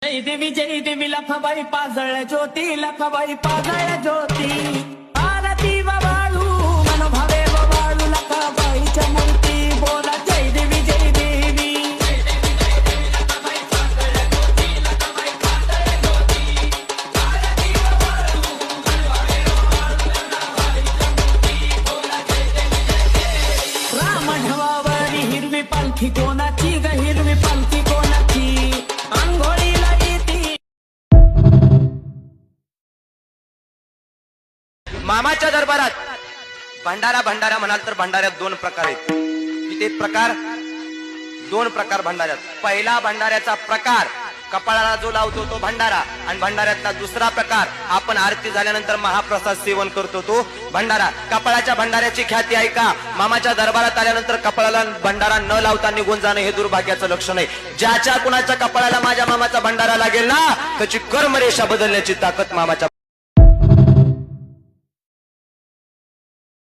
जय देवी लखाबाई पाजळ ज्योती लखाबाई पाजळ ज्योती आरती बाळू मनोभावे बाळू लखाबाईच्या मूर्ती बोला जय देवी जय देवी राम ढवावरी हिरवी पालखी कोणाची ग हिरवी पालखी कोणाची अंघोळीला येते मामाच्या दरबारात भंडारा म्हणाल तर भंडाऱ्यात दोन प्रकार आहेत. किती प्रकार? दोन प्रकार भंडाऱ्यात. पहिला भंडाऱ्याचा प्रकार कपाळाला जो लावतो तो भंडारा, आणि भंडाऱ्यातला दुसरा प्रकार आपण आरती झाल्यानंतर महाप्रसाद सेवन करतो तो भंडारा. कपाळाच्या भंडाऱ्याची ख्याती ऐका. मामाच्या दरबारात आल्यानंतर कपाळाला भंडारा न लावता निघून जाणं हे दुर्भाग्याचं लक्षण आहे. ज्याच्या कुणाच्या कपाळाला माझ्या मामाचा भंडारा लागेल ना त्याची कर्मरेषा बदलण्याची ताकद मामाच्या